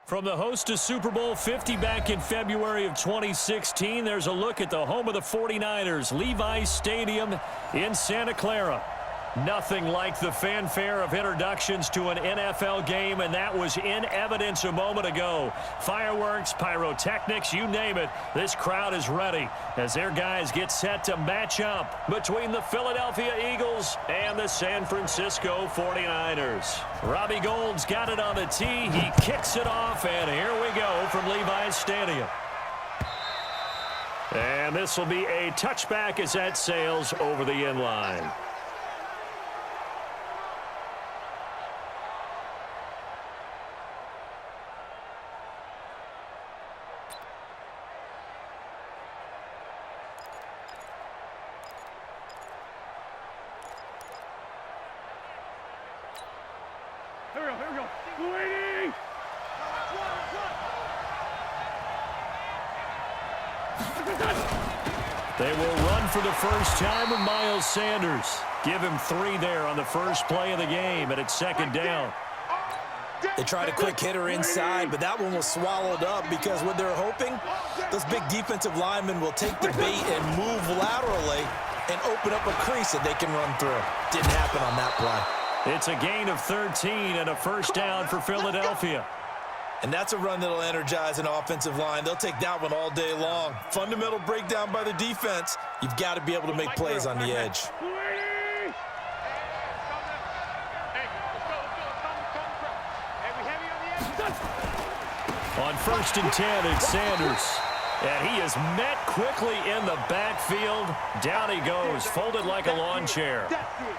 From the host to Super Bowl 50 back in February of 2016, there's a look at the home of the 49ers, Levi's Stadium in Santa Clara. Nothing like the fanfare of introductions to an NFL game, and that was in evidence a moment ago. Fireworks, pyrotechnics, you name it, this crowd is ready as their guys get set to match up between the Philadelphia Eagles and the San Francisco 49ers. Robbie Gould's got it on the tee. He kicks it off, and here we go from Levi's Stadium. And this will be a touchback as that sails over the end line. Here we go. Waiting! They will run for the first time with Miles Sanders. Give him 3 there on the first play of the game, and it's second down. They tried a quick hitter inside, but that one was swallowed up because what they're hoping, those big defensive linemen will take the bait and move laterally and open up a crease that they can run through. Didn't happen on that play. It's a gain of 13 and a first down for Philadelphia. And that's a run that'll energize an offensive line. They'll take that one all day long. Fundamental breakdown by the defense. You've got to be able to make plays on the edge. On 1st and 10, it's Sanders. And he is met quickly in the backfield. Down he goes, folded like a lawn chair.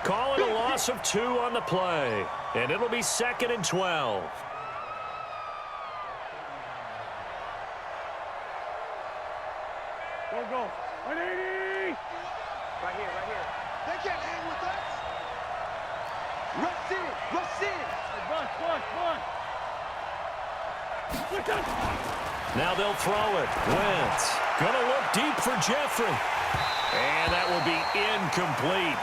Call it a loss of 2 on the play. And it'll be 2nd and 12. Go. 180! Right here. They can't hang with us. Rush in. Now they'll throw it. Wentz gonna look deep for Jeffrey. And that will be incomplete.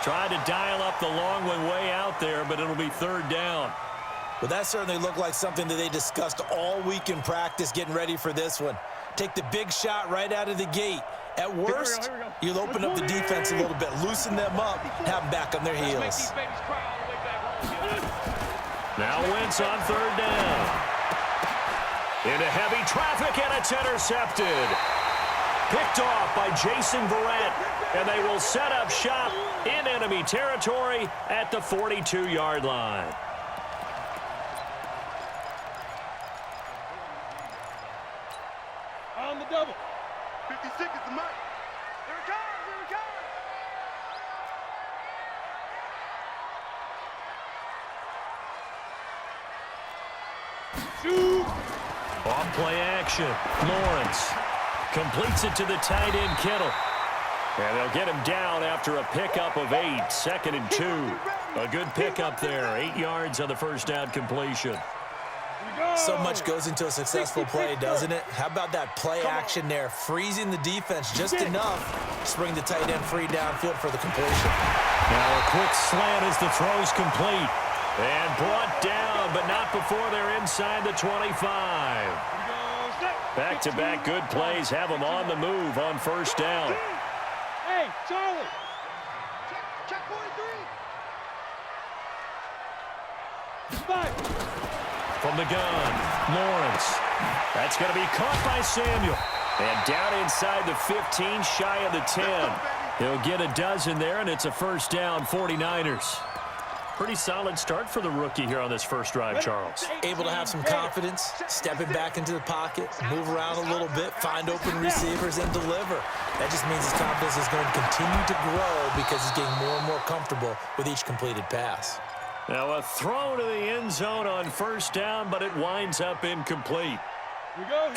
Tried to dial up the long one way out there, but it'll be 3rd down. Well, that certainly looked like something that they discussed all week in practice getting ready for this one. Take the big shot right out of the gate. At worst, Here we go. you'll open up the defense a little bit, loosen them up, have them back on their heels. Now Wentz on 3rd down. Into heavy traffic, and it's intercepted. Picked off by Jason Verrett, and they will set up shop in enemy territory at the 42-yard line. On the double. 56 is the mark. Here it comes. Shoot! On play action, Lawrence completes it to the tight end Kittle. And they'll get him down after a pickup of 8, 2nd and 2. A good pickup there, 8 yards on the first down completion. So much goes into a successful play, doesn't it? How about that play action there, freezing the defense just enough to bring the tight end free downfield for the completion. Now a quick slant as the throw's complete. And brought down, but not before they're inside the 25. Back-to-back good plays have them on the move on 1st down. Hey, Charlie! Check 43. Five! From the gun, Lawrence. That's going to be caught by Samuel. And down inside the 15, shy of the 10. He'll get a dozen there, and it's a first down, 49ers. Pretty solid start for the rookie here on this first drive, Charles. Able to have some confidence, stepping back into the pocket, move around a little bit, find open receivers, and deliver. That just means his confidence is going to continue to grow because he's getting more and more comfortable with each completed pass. Now a throw to the end zone on 1st down, but it winds up incomplete.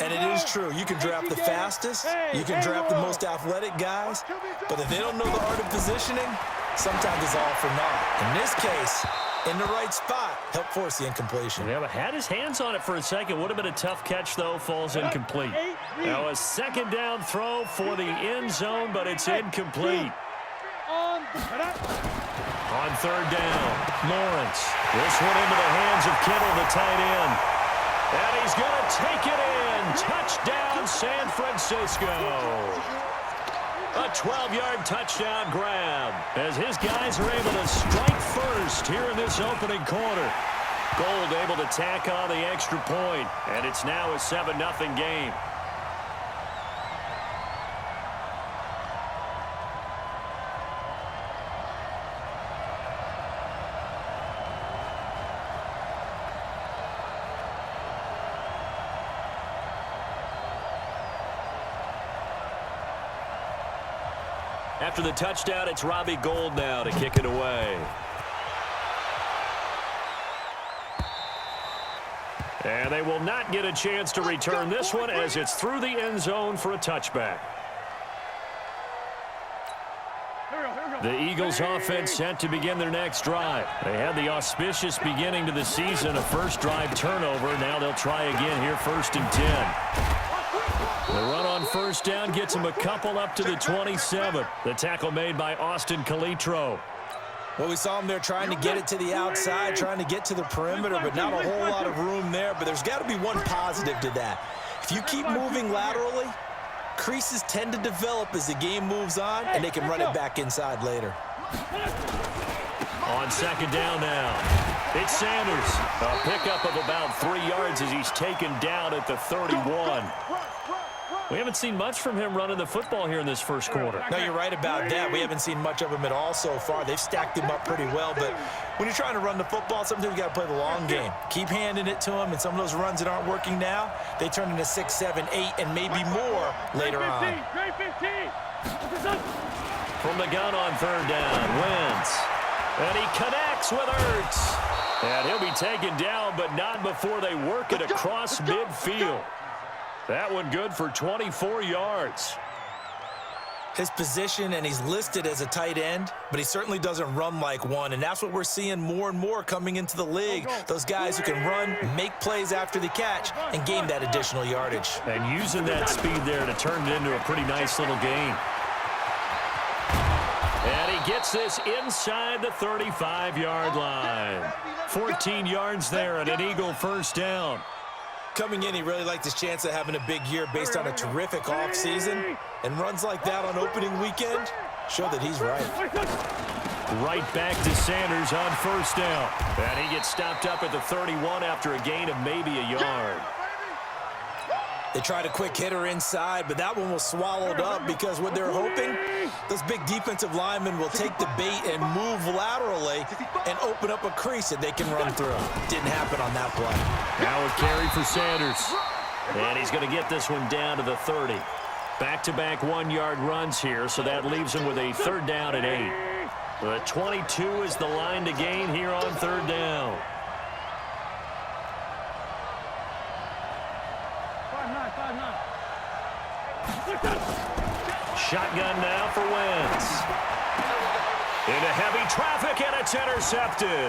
And it is true. You can draft the fastest, you can draft the most athletic guys, but if they don't know the art of positioning, sometimes it's all for naught. In this case, in the right spot, helped force the incompletion. Yeah, but had his hands on it for a second. Would have been a tough catch, though. Falls incomplete. Now a 2nd down throw for the end zone, but it's incomplete. On 3rd down, Lawrence. This one into the hands of Kittle, the tight end. And he's going to take it in. Touchdown, San Francisco. A 12-yard touchdown grab as his guys are able to strike first here in this opening quarter. Gold able to tack on the extra point, and it's now a 7-0 game. After the touchdown, it's Robbie Gould now to kick it away. And they will not get a chance to return this one as it's through the end zone for a touchback. The Eagles offense set to begin their next drive. They had the auspicious beginning to the season, a first drive turnover. Now they'll try again here, 1st and 10. The run on first down gets him a couple up to the 27. The tackle made by Austin Calitro. Well, we saw him there trying to get it to the outside, trying to get to the perimeter, but not a whole lot of room there. But there's got to be one positive to that. If you keep moving laterally, creases tend to develop as the game moves on, and they can run it back inside later. On second down now, it's Sanders. A pickup of about 3 yards as he's taken down at the 31. We haven't seen much from him running the football here in this first quarter. No, you're right about that. We haven't seen much of him at all so far. They've stacked him up pretty well, but when you're trying to run the football, sometimes you got to play the long game. Keep handing it to him, and some of those runs that aren't working now, they turn into 6, 7, 8, and maybe more later on. From the gun on third down, Wentz. And he connects with Ertz. And he'll be taken down, but not before they work it across midfield. That one good for 24 yards. His position, and he's listed as a tight end, but he certainly doesn't run like one, and that's what we're seeing more and more coming into the league. Those guys who can run, make plays after the catch, and gain that additional yardage. And using that speed there to turn it into a pretty nice little gain. And he gets this inside the 35-yard line. 14 yards there and an Eagle first down. Coming in, he really liked his chance of having a big year based on a terrific offseason. And runs like that on opening weekend show that he's right. Right back to Sanders on first down. And he gets stopped up at the 31 after a gain of maybe a yard. They tried a quick hitter inside, but that one was swallowed up because what they're hoping, those big defensive linemen will take the bait and move laterally and open up a crease that they can run through. Didn't happen on that play. Now a carry for Sanders. And he's going to get this one down to the 30. Back-to-back 1-yard runs here, so that leaves him with a third down and 8. The 22 is the line to gain here on third down. Shotgun now for Wentz. Into heavy traffic, and it's intercepted.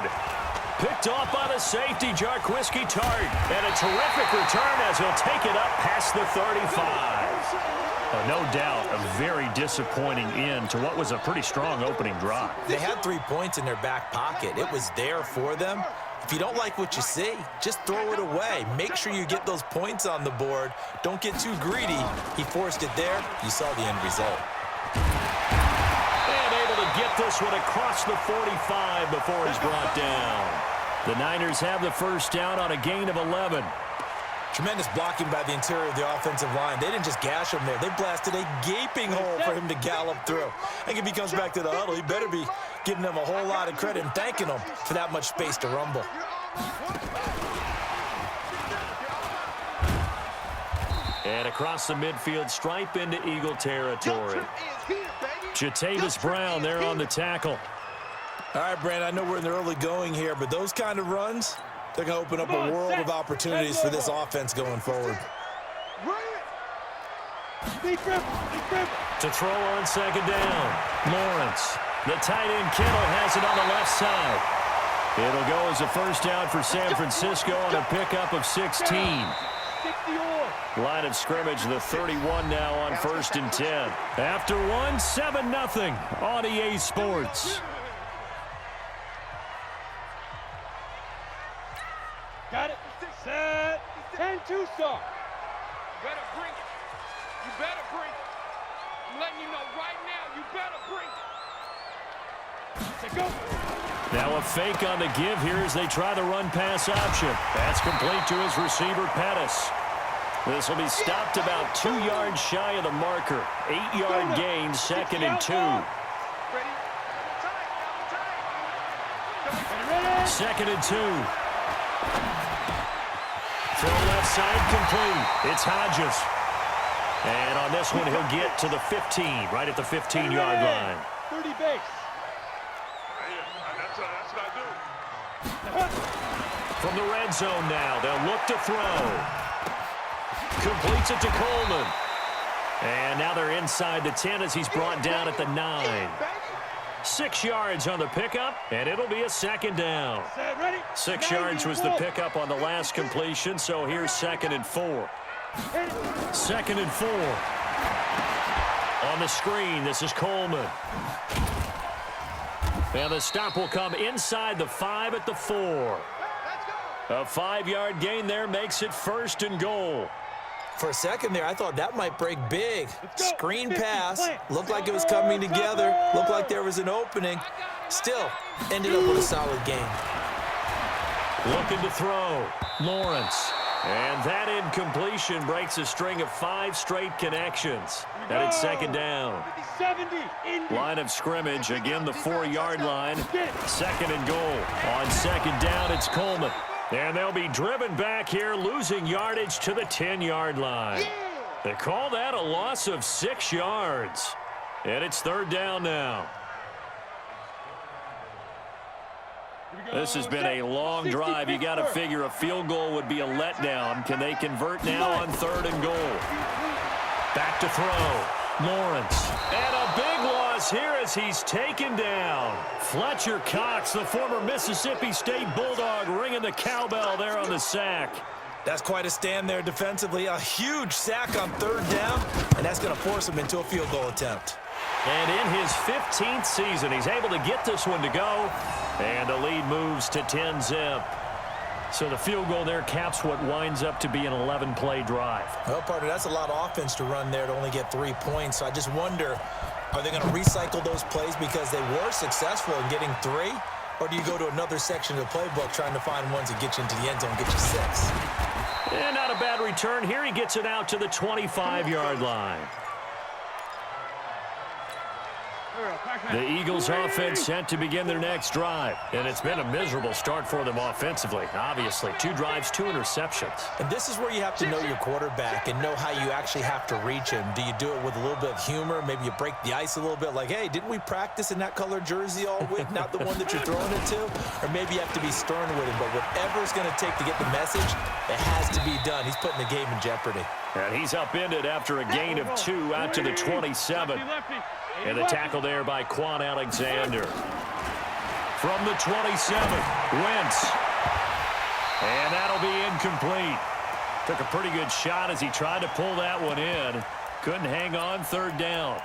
Picked off by the safety, Jarquiski Tart. And a terrific return as he'll take it up past the 35. No doubt a very disappointing end to what was a pretty strong opening drive. They had 3 points in their back pocket. It was there for them. If you don't like what you see, just throw it away. Make sure you get those points on the board. Don't get too greedy. He forced it there. You saw the end result. And able to get this one across the 45 before he's brought down. The Niners have the first down on a gain of 11. Tremendous blocking by the interior of the offensive line. They didn't just gash him there. They blasted a gaping hole for him to gallop through. I think if he comes back to the huddle, he better be giving them a whole lot of credit and thanking them for that much space to rumble. And across the midfield stripe into Eagle territory. Jatavis Brown there on the tackle. All right, Brandon, I know we're in the early going here, but those kind of runs, they're going to open up a world of opportunities for this offense going forward. To throw on second down, Lawrence. The tight end Kittle has it on the left side. It'll go as a first down for San Francisco on a pickup of 16. Line of scrimmage, the 31 now on 1st and 10. After one, 7-0 on EA Sports. Got it. Set. superstar. Better bring it. You better bring it. I'm letting you know right now, you better bring it. Say go. Now a fake on the give here as they try the run-pass option. That's complete to his receiver, Pettis. This will be stopped about 2 yards shy of the marker. 8-yard gain, 2nd and 2. Ready? Tight. 2nd and 2. Throw left side complete. It's Hodges. And on this one, he'll get to the 15, right at the 15-yard line. 30 base. That's what I do. From the red zone now, they'll look to throw. Completes it to Coleman. And now they're inside the 10 as he's brought down at the 9. 6 yards on the pickup, and it'll be a 2nd down. Set, ready. 6 yards was the pickup on the last completion, so here's 2nd and 4. 2nd and 4. On the screen, this is Coleman. And the stop will come inside the 5 at the 4. A 5-yard gain there makes it 1st and goal. For a second there, I thought that might break big. Screen pass. Looked like it was coming together. Looked like there was an opening. Still, ended up with a solid game. Looking to throw. Lawrence. And that incompletion breaks a string of 5 straight connections. And it's 2nd down. 70. Line of scrimmage, again the 4-yard line. 2nd and goal. On 2nd down, it's Coleman. And they'll be driven back here, losing yardage to the 10-yard line. They call that a loss of 6 yards. And it's 3rd down now. This has been a long drive. You got to figure a field goal would be a letdown. Can they convert now on 3rd and goal? Back to throw. Lawrence. And a big loss here as he's taken down. Fletcher Cox, the former Mississippi State Bulldog, ringing the cowbell there on the sack. That's quite a stand there defensively. A huge sack on 3rd down, and that's going to force him into a field goal attempt. And in his 15th season, he's able to get this one to go. And the lead moves to 10-zip. So the field goal there caps what winds up to be an 11-play drive. Well, partner, that's a lot of offense to run there to only get 3 points. So I just wonder, are they going to recycle those plays because they were successful in getting 3? Or do you go to another section of the playbook trying to find ones that get you into the end zone, get you 6? And not a bad return here. He gets it out to the 25-yard line. The Eagles offense set to begin their next drive. And it's been a miserable start for them offensively. Obviously, 2 drives, 2 interceptions. And this is where you have to know your quarterback and know how you actually have to reach him. Do you do it with a little bit of humor? Maybe you break the ice a little bit like, hey, didn't we practice in that color jersey all week? Not the one that you're throwing it to? Or maybe you have to be stern with him. But whatever it's going to take to get the message, it has to be done. He's putting the game in jeopardy. And he's upended after a gain of 2 out to the 27. And the tackle there by Quan Alexander. From the 27, Wentz. And that'll be incomplete. Took a pretty good shot as he tried to pull that one in. Couldn't hang on 3rd down.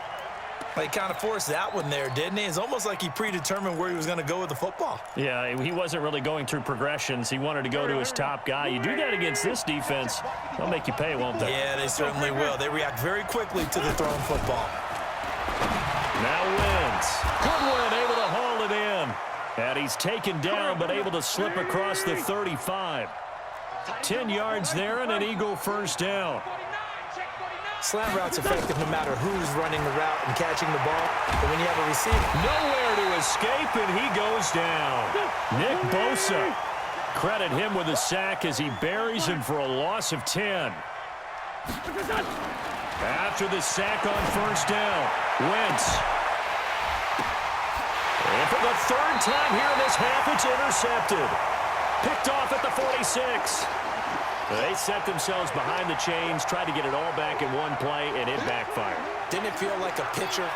He kind of forced that one there, didn't he? It's almost like he predetermined where he was going to go with the football. Yeah, he wasn't really going through progressions. He wanted to go to his top guy. You do that against this defense, they'll make you pay, won't they? Yeah, they certainly will. They react very quickly to the thrown football. Now Wentz. Goodwin able to haul it in. And he's taken down but able to slip across the 35. 10 yards there and an Eagle 1st down. Slant route's effective no matter who's running the route and catching the ball. But when you have a receiver, nowhere to escape, and he goes down. Nick Bosa. Credit him with a sack as he buries him for a loss of 10. After the sack on 1st down, Wentz. And for the 3rd time here in this half, it's intercepted. Picked off at the 46. They set themselves behind the chains, tried to get it all back in one play, and it backfired. Didn't it feel like a pitcher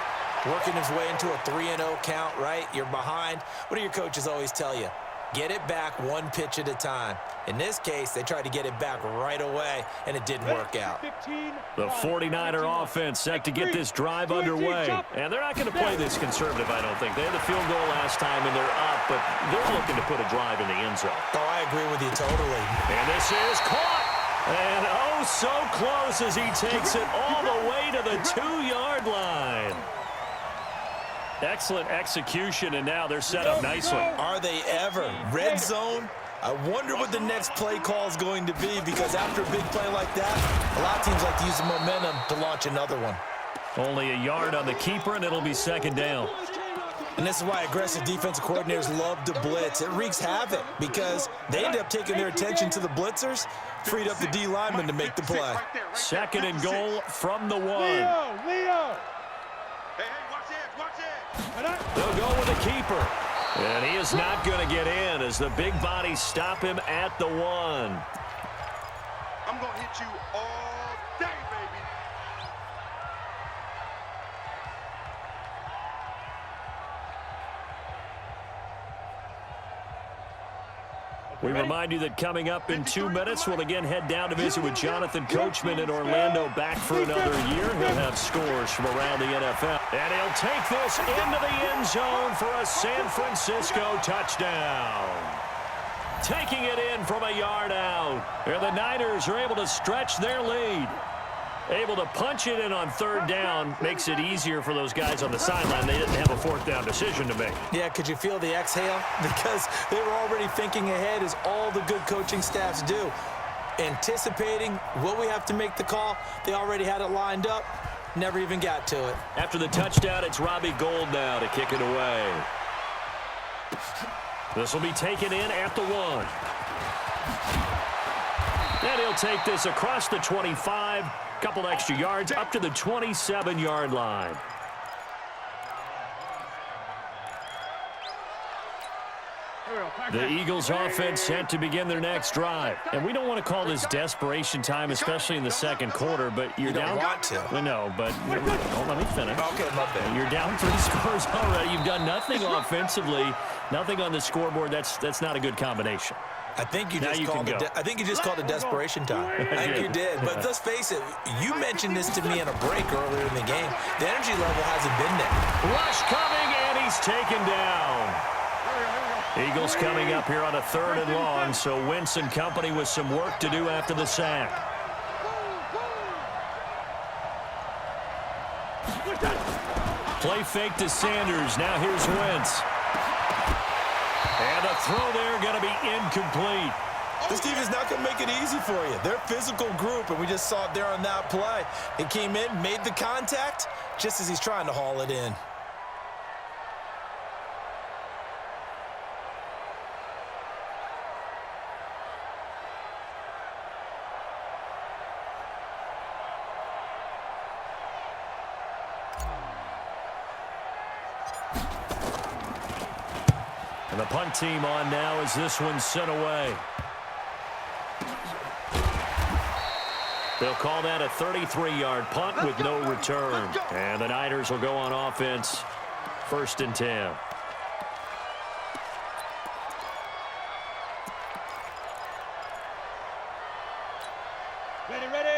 working his way into a 3-0 count, right? You're behind. What do your coaches always tell you? Get it back 1 pitch at a time. In this case, they tried to get it back right away, and it didn't work out. The 49er offense set to get this drive underway. And they're not going to play this conservative, I don't think. They had the field goal last time, and they're up, but they're looking to put a drive in the end zone. Oh, I agree with you totally. And this is caught. And oh, so close as he takes it all the way to the 2-yard line. Excellent execution, and now they're set up nicely. Are they ever? Red zone? I wonder what the next play call is going to be, because after a big play like that, a lot of teams like to use the momentum to launch another one. Only a yard on the keeper, and it'll be second down. And this is why aggressive defensive coordinators love to blitz. It wreaks havoc because they end up taking their attention to the blitzers, freed up the D lineman to make the play. Second and goal from the 1. Leo! Hey, watch it. They'll go with the keeper. And he is not going to get in as the big bodies stop him at the 1. I'm going to hit you all day, baby. We remind you that coming up in 2 minutes, we'll again head down to visit with Jonathan Coachman in Orlando, back for another year. He'll have scores from around the NFL. And he'll take this into the end zone for a San Francisco touchdown. Taking it in from a yard out. And the Niners are able to stretch their lead. Able to punch it in on 3rd down. Makes it easier for those guys on the sideline. They didn't have a 4th down decision to make. Yeah, could you feel the exhale? Because they were already thinking ahead, as all the good coaching staffs do. Anticipating what we have to make the call. They already had it lined up. Never even got to it. After the touchdown, it's Robbie Gould now to kick it away. This will be taken in at the 1. And he'll take this across the 25. Couple extra yards up to the 27-yard line. The Eagles offense set to begin their next drive. And we don't want to call this desperation time, especially in the second quarter, but you're down. You don't want to. Well, no, but let me finish. Okay, my bad. You're down 3 scores already. You've done nothing offensively, nothing on the scoreboard. That's not a good combination. I think you just called it. I think you just called it desperation time. I think you did. But let's face it. You mentioned this to me in a break earlier in the game. The energy level hasn't been there. Rush coming, and he's taken down. Eagles coming up here on a 3rd and long, so Wentz and company with some work to do after the sack. Play fake to Sanders. Now here's Wentz. And the throw there going to be incomplete. This team is not going to make it easy for you. They're a physical group, and we just saw it there on that play. He came in, made the contact, just as he's trying to haul it in. And the punt team on now as this one's sent away. They'll call that a 33-yard punt with no return. And the Niners will go on offense, 1st and 10.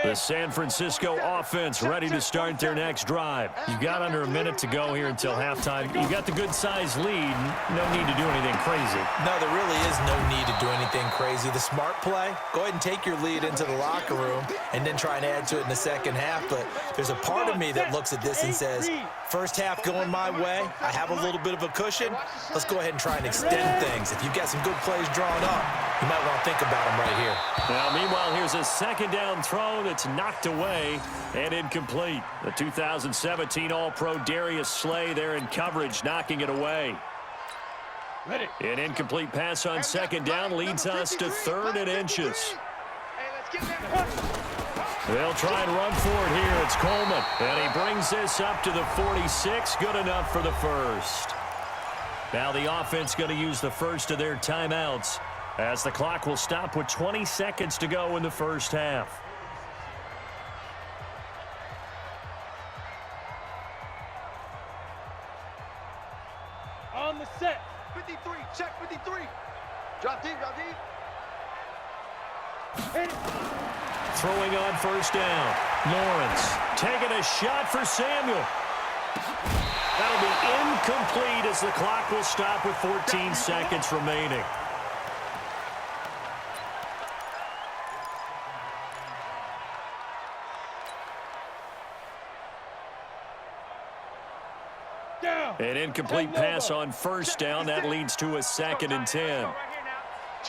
The San Francisco offense ready to start their next drive. You've got under a minute to go here until halftime. You've got the good-sized lead. No need to do anything crazy. No, there really is no need to do anything crazy. The smart play, go ahead and take your lead into the locker room and then try and add to it in the second half. But there's a part of me that looks at this and says, first half going my way, I have a little bit of a cushion. Let's go ahead and try and extend things. If you've got some good plays drawn up, you might want to think about them right here. Now, meanwhile, here's a second down throw that's knocked away and incomplete. The 2017 All-Pro Darius Slay there in coverage, knocking it away. An incomplete pass on second down leads us to 3rd and inches. They'll try and run for it here. It's Coleman. And he brings this up to the 46. Good enough for the first. Now the offense going to use the first of their timeouts, as the clock will stop with 20 seconds to go in the first half. On the set. 53, check 53. Drop deep, drop deep. Throwing on first down. Lawrence taking a shot for Samuel. That'll be incomplete as the clock will stop with 14 seconds remaining. Down. An incomplete pass on first down. That leads to a 2nd and 10.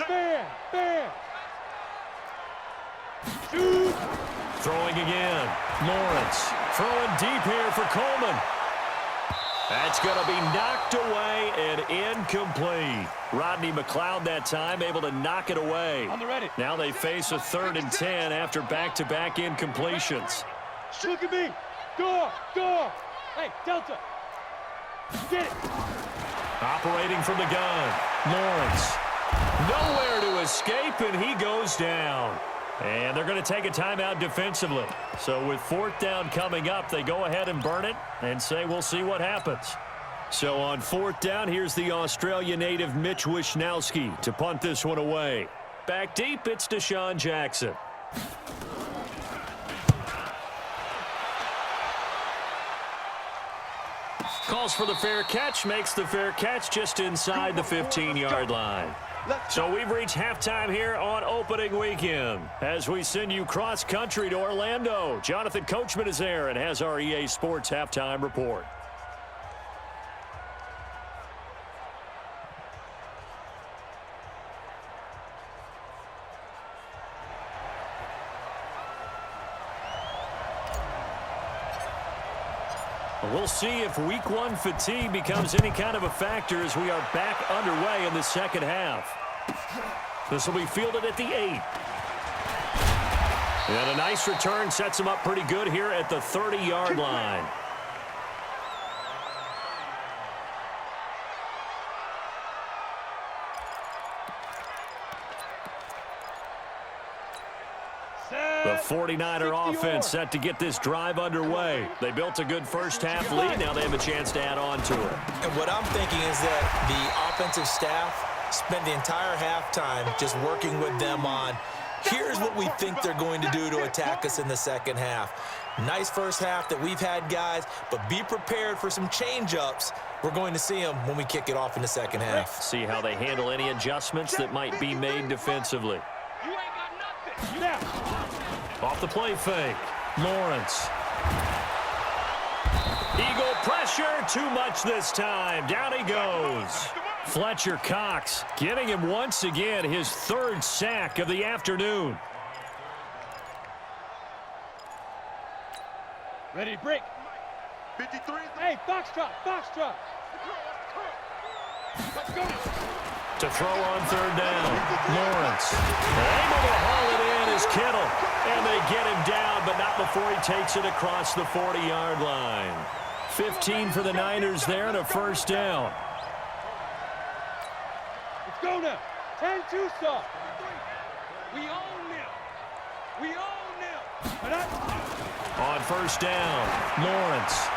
Bam. Shoot. Throwing again. Lawrence throwing deep here for Coleman. That's going to be knocked away and incomplete. Rodney McLeod that time able to knock it away. On the ready. Now they face a 3rd and 10 after back-to-back incompletions. Look at me. Go. Hey, Delta. Get it. Operating from the gun. Lawrence. Nowhere to escape, and he goes down. And they're going to take a timeout defensively. So with 4th down coming up, they go ahead and burn it and say we'll see what happens. So on 4th down, here's the Australia native Mitch Wishnowsky to punt this one away. Back deep, it's Deshaun Jackson. Calls for the fair catch, makes the fair catch just inside the 15-yard line. So we've reached halftime here on opening weekend. As we send you cross-country to Orlando, Jonathan Coachman is there and has our EA Sports halftime report. We'll see if week 1 fatigue becomes any kind of a factor as we are back underway in the second half. This will be fielded at the 8. And a nice return sets him up pretty good here at the 30-yard line. The 49er offense set to get this drive underway. They built a good first-half lead. Now they have a chance to add on to it. And what I'm thinking is that the offensive staff spent the entire halftime just working with them on, here's what we think they're going to do to attack us in the second half. Nice first half that we've had, guys, but be prepared for some change-ups. We're going to see them when we kick it off in the second half. See how they handle any adjustments that might be made defensively. You ain't got nothing. Now. Off the play fake. Lawrence. Eagle pressure. Too much this time. Down he goes. Fletcher Cox getting him once again his 3rd sack of the afternoon. Ready to break. 53. Hey, Foxtrot. Let's go. To throw on 3rd down. Lawrence. Able to haul it in is Kittle. And they get him down, but not before he takes it across the 40-yard line. 15 for the Niners there and a 1st down. Let's go now. 10-2 stop. We own them. On 1st down, Lawrence.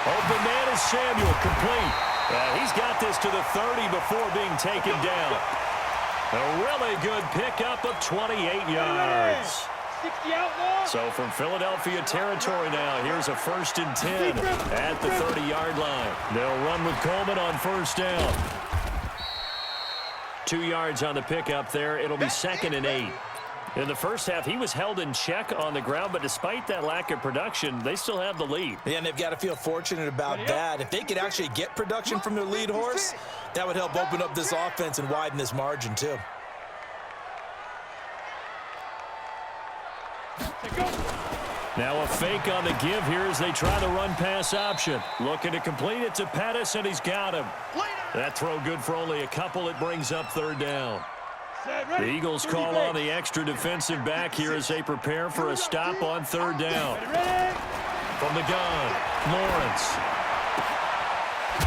Open man is Samuel, complete. He's got this to the 30 before being taken down. A really good pickup of 28 yards. 60 outlaw. So from Philadelphia territory now, here's a 1st and 10 at the 30-yard line. They'll run with Coleman on 1st down. 2 yards on the pickup there. It'll be 2nd and 8. In the first half, he was held in check on the ground, but despite that lack of production, they still have the lead. Yeah, and they've got to feel fortunate about that. If they could actually get production from their lead horse, that would help open up this offense and widen this margin too. Now a fake on the give here as they try the run-pass option. Looking to complete it to Pettis, and he's got him. That throw good for only a couple. It brings up 3rd down. The Eagles call on the extra defensive back here as they prepare for a stop on 3rd down. From the gun, Lawrence.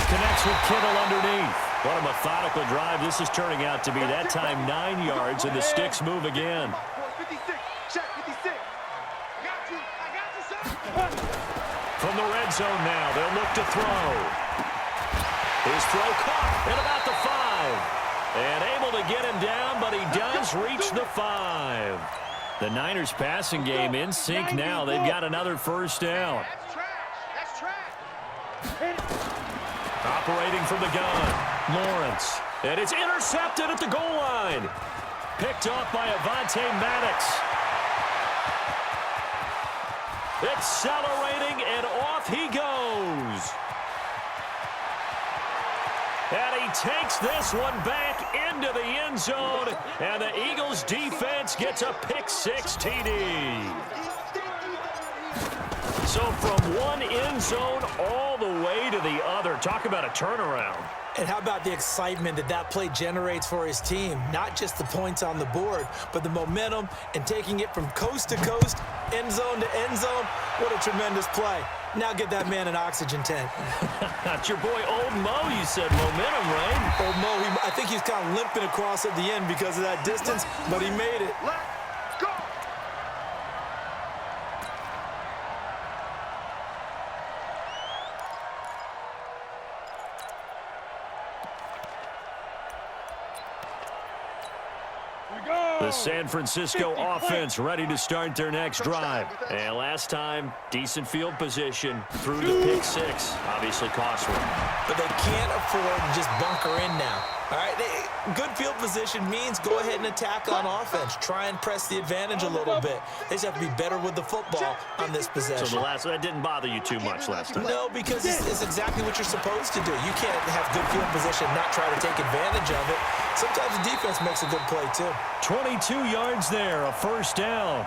Connects with Kittle underneath. What a methodical drive this is turning out to be. That time 9 yards, and the sticks move again. 56. Check 56. I got you, son. From the red zone now, they'll look to throw. His throw caught at about the 5. And able to get him down, but he does reach the 5. The Niners passing game in sync now. They've got another 1st down. That's trash. That's trash. Operating from the gun, Lawrence. And it's intercepted at the goal line. Picked off by Avonte Maddox. Accelerating, and off he goes. And he takes this one back into the end zone, and the Eagles defense gets a pick-6 TD. So from one end zone all the way to the other. Talk about a turnaround. And how about the excitement that that play generates for his team? Not just the points on the board, but the momentum and taking it from coast to coast, end zone to end zone. What a tremendous play. Now get that man an oxygen tent. That's your boy Old Mo, you said. Momentum, right? Old Mo, I think he's kind of limping across at the end because of that distance, but he made it. Let's go. The San Francisco offense ready to start their next drive. And last time, decent field position through the pick-6. Obviously costly. But they can't afford to just bunker in now. All right, good field position means go ahead and attack on offense. Try and press the advantage a little bit. They just have to be better with the football on this possession. So that didn't bother you too much last time? No, because it's exactly what you're supposed to do. You can't have good field position and not try to take advantage of it. Sometimes the defense makes a good play, too. 22 yards there, a first down.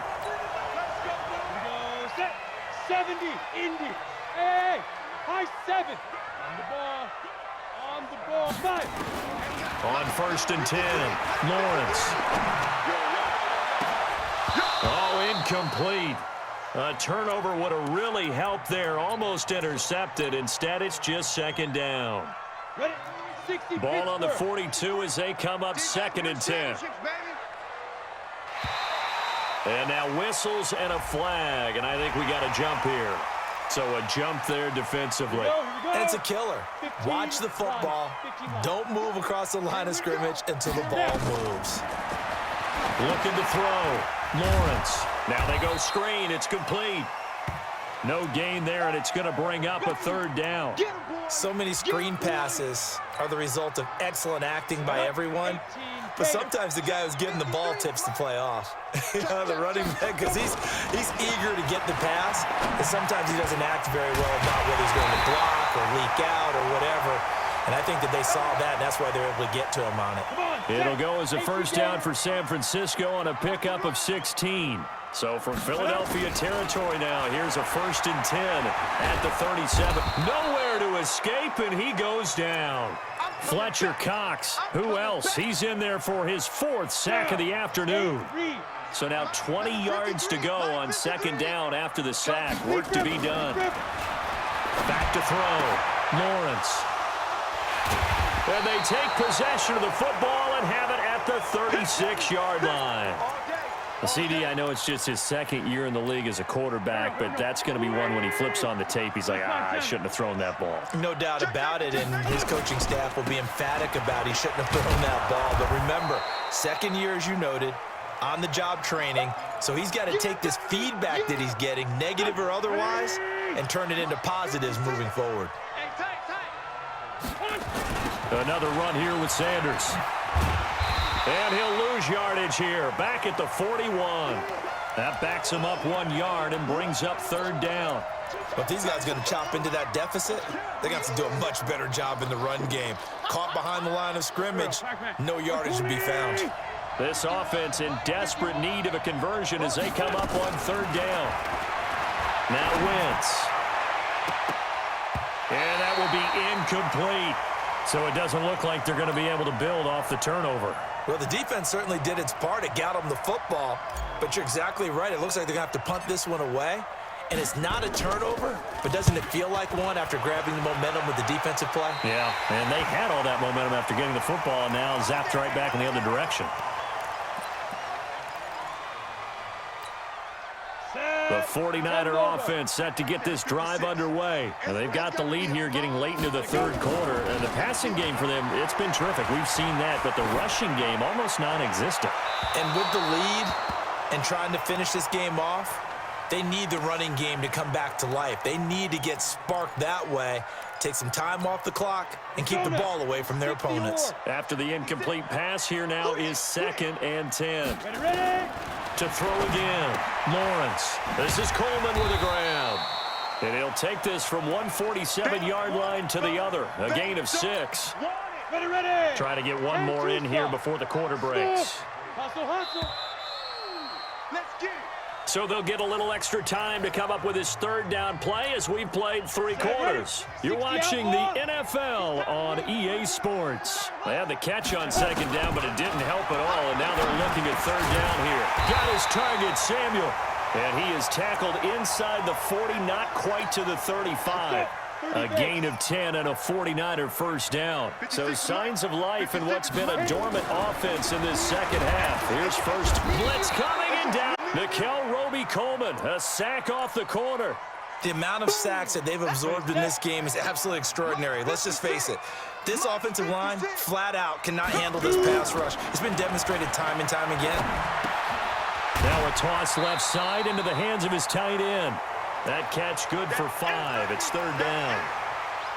Let's go. Set. 70. Indy. Hey, high 7. On the ball. On the ball. 5. On 1st and 10, Lawrence. Oh, incomplete. A turnover would have really helped there. Almost intercepted. Instead, it's just 2nd down. Ready? 60. Ball on the 42 as they come up 2nd and 10. And now whistles and a flag, and I think we got a jump here. So a jump there defensively. And it's a killer. Watch the football. Don't move across the line of scrimmage until the ball moves. Looking to throw. Lawrence. Now they go screen. It's complete. No gain there, and it's going to bring up a 3rd down. So many screen passes are the result of excellent acting by everyone. But sometimes the guy who's getting the ball tips the play off. The running back, because he's eager to get the pass, and sometimes he doesn't act very well about whether he's going to block or leak out or whatever. And I think that they saw that, and that's why they were able to get to him on it. It'll go as a first down for San Francisco on a pickup of 16. So from Philadelphia territory now, here's a 1st and 10 at the 37. Nowhere to escape, and he goes down. Fletcher Cox, who else? He's in there for his 4th sack of the afternoon. So now 20 yards to go on 2nd down after the sack. Work to be done. Back to throw. Lawrence. And they take possession of the football and have it at the 36-yard line. CD, I know it's just his 2nd year in the league as a quarterback, but that's going to be one when he flips on the tape. He's like, I shouldn't have thrown that ball. No doubt about it, and his coaching staff will be emphatic about he shouldn't have thrown that ball. But remember, 2nd year, as you noted, on-the-job training, so he's got to take this feedback that he's getting, negative or otherwise, and turn it into positives moving forward. Another run here with Sanders. And he'll lose yardage here, back at the 41. That backs him up 1 yard and brings up 3rd down. But these guys are going to chop into that deficit. They're going to have to do a much better job in the run game. Caught behind the line of scrimmage, no yardage to be found. This offense in desperate need of a conversion as they come up on 3rd down. Now Wentz. And that will be incomplete. So it doesn't look like they're going to be able to build off the turnover. Well, the defense certainly did its part. It got them the football. But you're exactly right. It looks like they're going to have to punt this one away. And it's not a turnover, but doesn't it feel like one after grabbing the momentum with the defensive play? Yeah, and they had all that momentum after getting the football, and now zapped right back in the other direction. The 49er offense set to get this drive underway. And they've got the lead here getting late into the 3rd quarter. And the passing game for them, it's been terrific. We've seen that, but the rushing game almost non-existent. And with the lead and trying to finish this game off, they need the running game to come back to life. They need to get sparked that way, take some time off the clock, and keep the ball away from their opponents. After the incomplete pass, here now is 2nd and 10. Ready? To throw again, Lawrence. This is Coleman with a grab. And he'll take this from 147-yard line to the other. A gain of 6. Ready. Trying to get one more in here before the quarter breaks. Hustle. Let's get it. So they'll get a little extra time to come up with his third down play as we've played 3 quarters. You're watching the NFL on EA Sports. They had the catch on second down, but it didn't help at all, and now they're looking at third down here. Got his target, Samuel. And he is tackled inside the 40, not quite to the 35. A gain of 10 and a 49er first down. So signs of life in what's been a dormant offense in this second half. Here's first blitz coming and down. Nickel Roby-Coleman, a sack off the corner. The amount of sacks that they've absorbed in this game is absolutely extraordinary. Let's just face it. This offensive line, flat out, cannot handle this pass rush. It's been demonstrated time and time again. Now a toss left side into the hands of his tight end. That catch good for 5. It's third down.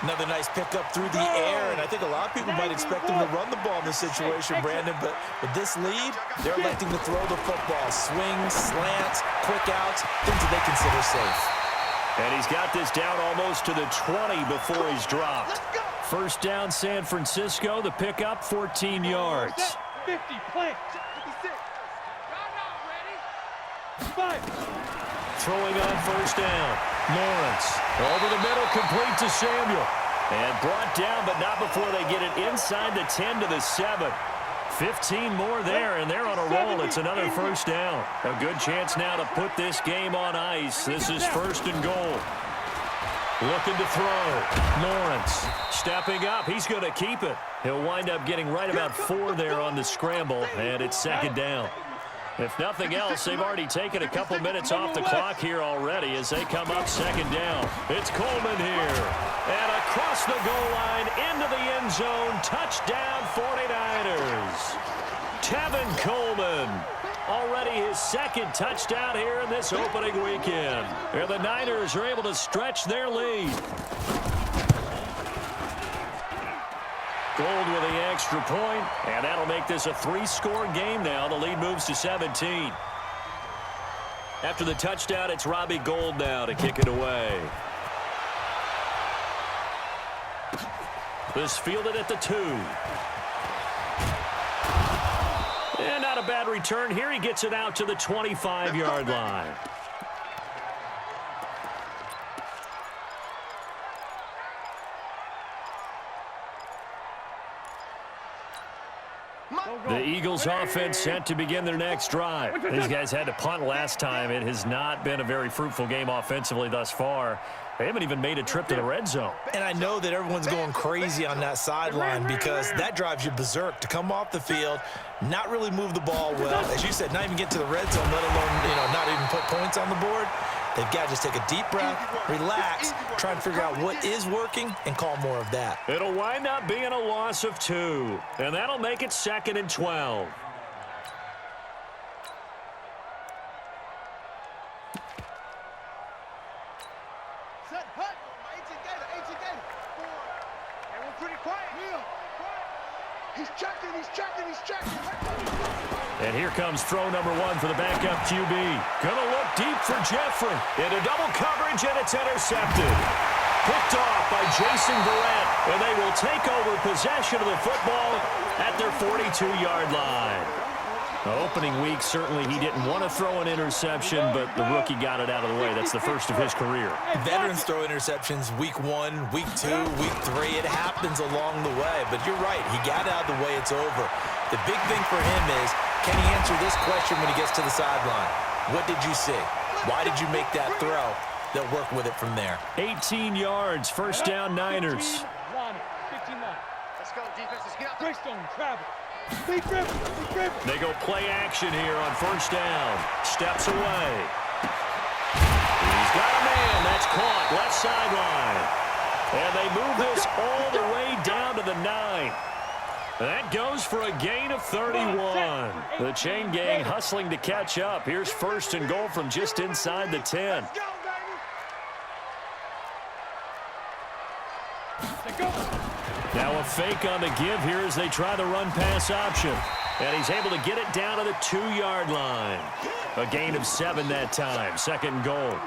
Another nice pickup through the air, and I think a lot of people might expect them to run the ball in this situation, Brandon, but with this lead, they're electing to throw the football. Swings, slants, quick outs, things that they consider safe. And he's got this down almost to the 20 before he's dropped. First down, San Francisco. The pickup, 14 yards. 50, plant. 5. Throwing on first down. Lawrence over the middle, complete to Samuel. And brought down, but not before they get it inside the 10 to the 7. 15 more there, and they're on a roll. It's another first down. A good chance now to put this game on ice. This is first and goal. Looking to throw. Lawrence stepping up. He's going to keep it. He'll wind up getting right about 4 there on the scramble, and it's second down. If nothing else, they've already taken a couple minutes off the clock here already as they come up second down. It's Coleman here. And across the goal line into the end zone. Touchdown 49ers. Tevin Coleman. Already his second touchdown here in this opening weekend. And the Niners are able to stretch their lead. Gold with the extra point, and that'll make this a 3-score game now. The lead moves to 17. After the touchdown, it's Robbie Gould now to kick it away. This fielded at the 2. And not a bad return here. He gets it out to the 25-yard line. The Eagles offense set to begin their next drive. These guys had to punt last time. It has not been a very fruitful game offensively thus far. They haven't even made a trip to the red zone. And I know that everyone's going crazy on that sideline because that drives you berserk to come off the field, not really move the ball well. As you said, not even get to the red zone, let alone, not even put points on the board. They've got to just take a deep breath, relax, try and figure out what is working, and call more of that. It'll wind up being a loss of 2, and that'll make it 2nd and 12. And here comes throw number 1 for the backup QB. Gonna look deep for Jeffrey. Into double coverage, and it's intercepted. Picked off by Jason Verrett, and they will take over possession of the football at their 42-yard line. Opening week, certainly he didn't want to throw an interception, but the rookie got it out of the way. That's the first of his career. Veterans throw interceptions week 1, week 2, week 3. It happens along the way, but you're right. He got out of the way. It's over. The big thing for him is, can he answer this question when he gets to the sideline? What did you see? Why did you make that throw? They'll work with it from there. 18 yards, first down Niners. 15 line. Let's go, defense. Let's get out there. Greystone, travel. Big dribble. They go play action here on first down. Steps away. He's got a man. That's caught. Left sideline. And they move this all the way down to the 9. That goes for a gain of 31. The chain gang hustling to catch up. Here's first and goal from just inside the 10. Now a fake on the give here as they try the run-pass option. And he's able to get it down to the 2-yard line. A gain of 7 that time. Second and goal.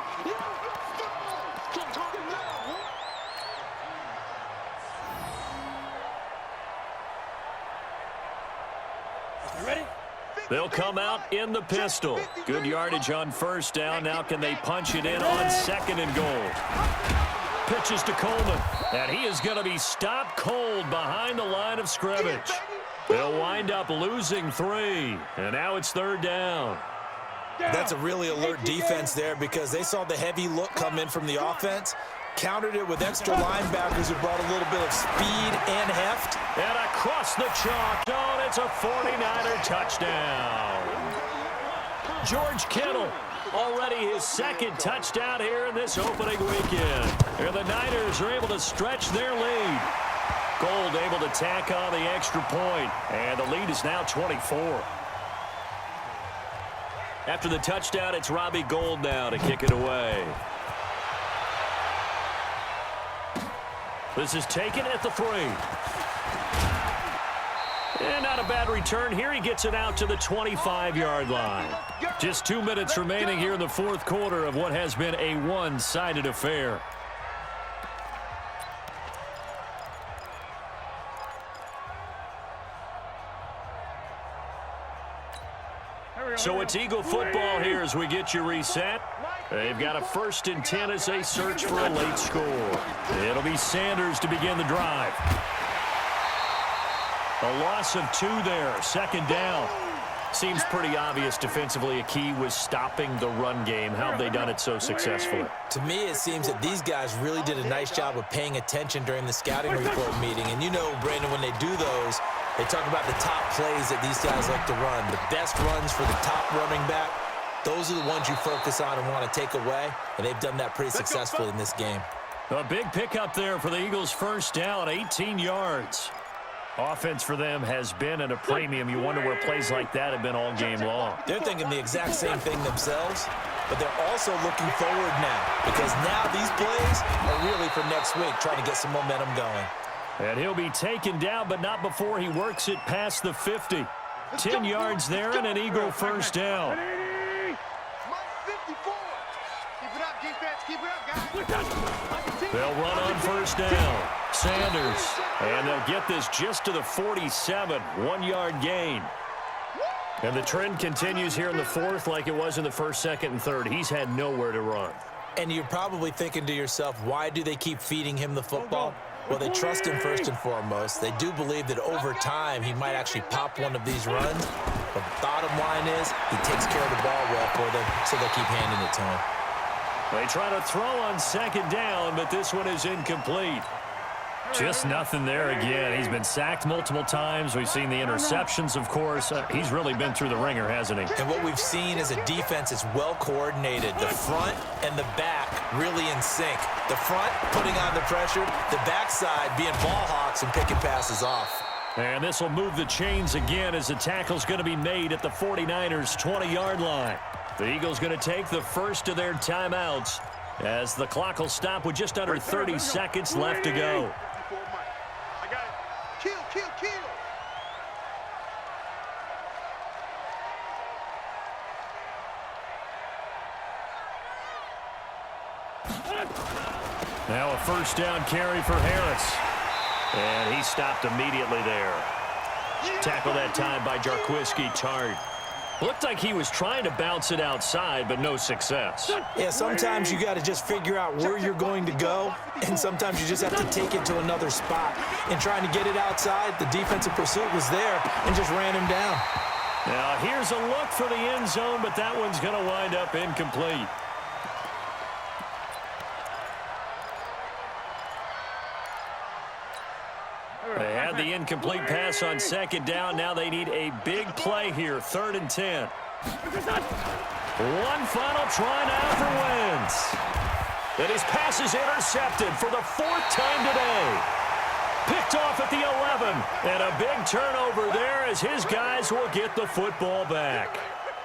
They'll come out in the pistol. Good yardage on first down. Now can they punch it in on second and goal? Pitches to Coleman, and he is going to be stopped cold behind the line of scrimmage. They'll wind up losing 3, and now it's third down. That's a really alert defense there because they saw the heavy look come in from the offense, countered it with extra linebackers who brought a little bit of speed and heft. And across the chalk zone, it's a 49er touchdown. George Kittle, already his second touchdown here in this opening weekend. And the Niners are able to stretch their lead. Gold able to tack on the extra point, and the lead is now 24. After the touchdown, it's Robbie Gould now to kick it away. This is taken at the 3. And not a bad return here. He gets it out to the 25-yard line. Just 2 minutes remaining here in the fourth quarter of what has been a one-sided affair. So it's Eagle football here as we get you reset. They've got a 1st and 10 as they search for a late score. It'll be Sanders to begin the drive. A loss of 2 there, second down. Seems pretty obvious defensively a key was stopping the run game. How have they done it so successfully? To me, it seems that these guys really did a nice job of paying attention during the scouting report meeting. And you know, Brandon, when they do those, they talk about the top plays that these guys like to run. The best runs for the top running back, those are the ones you focus on and want to take away. And they've done that pretty successfully in this game. A big pickup there for the Eagles' first down, 18 yards. Offense for them has been at a premium. You wonder where plays like that have been all game long. They're thinking the exact same thing themselves, but they're also looking forward now because now these plays are really for next week, trying to get some momentum going. And he'll be taken down, but not before he works it past the 50. 10 yards there and an Eagle first down. They'll run on first down. Sanders, and they'll get this just to the 47, 1-yard gain. And the trend continues here in the fourth like it was in the first, second, and third. He's had nowhere to run. And you're probably thinking to yourself, why do they keep feeding him the football? Well, they trust him first and foremost. They do believe that over time he might actually pop one of these runs. But bottom line is he takes care of the ball well for them, so they keep handing it to him. They try to throw on second down, but this one is incomplete. Just nothing there again. He's been sacked multiple times. We've seen the interceptions, of course. He's really been through the ringer, hasn't he? And what we've seen is a defense that's well coordinated. The front and the back really in sync. The front putting on the pressure, the backside being ball hawks and picking passes off. And this will move the chains again as the tackle's going to be made at the 49ers' 20-yard line. The Eagles going to take the first of their timeouts as the clock will stop with just under 30 seconds left to go. Now a first down carry for Harris. And he stopped immediately there. Tackled that time by Jarquiski Tart. Looked like he was trying to bounce it outside, but no success. Yeah, sometimes you got to just figure out where you're going to go, and sometimes you just have to take it to another spot. And trying to get it outside, the defensive pursuit was there and just ran him down. Now here's a look for the end zone, but that one's going to wind up incomplete. They had the incomplete pass on second down. Now they need a big play here, 3rd and 10. One final try now for Wentz. And his pass is intercepted for the 4th time today. Picked off at the 11. And a big turnover there as his guys will get the football back.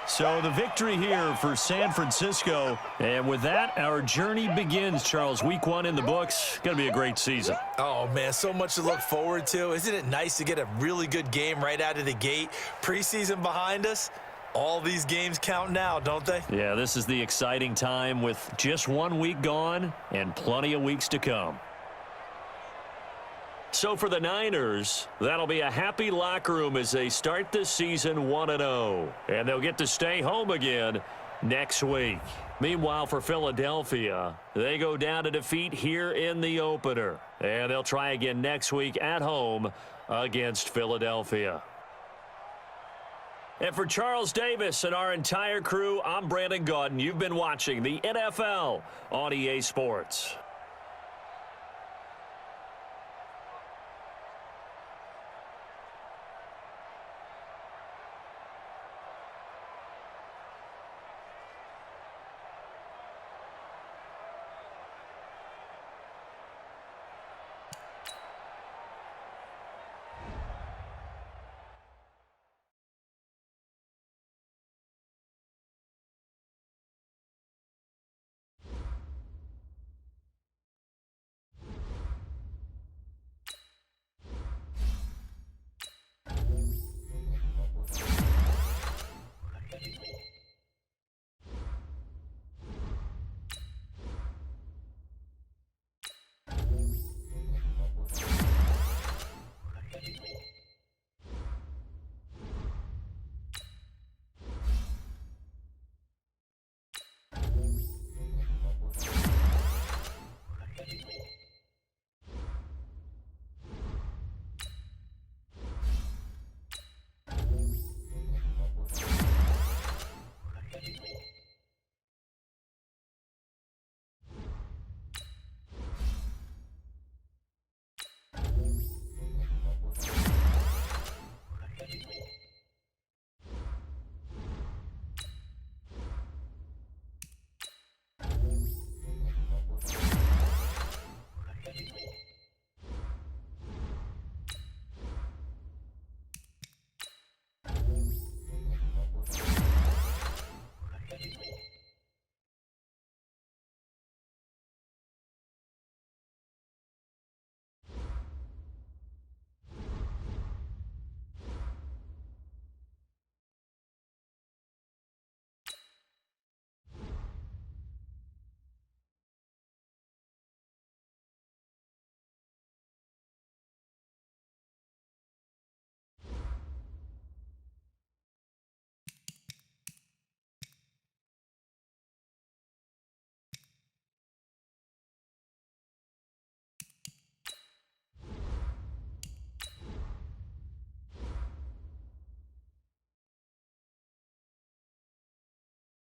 So the victory here for San Francisco. And with that, our journey begins, Charles. Week 1 in the books. Going to be a great season. Oh, man, so much to look forward to. Isn't it nice to get a really good game right out of the gate? Preseason behind us. All these games count now, don't they? Yeah, this is the exciting time with just 1 week gone and plenty of weeks to come. So for the Niners, that'll be a happy locker room as they start this season 1-0. And they'll get to stay home again next week. Meanwhile, for Philadelphia, they go down to defeat here in the opener. And they'll try again next week at home against Philadelphia. And for Charles Davis and our entire crew, I'm Brandon Gaudin. You've been watching the NFL on EA Sports.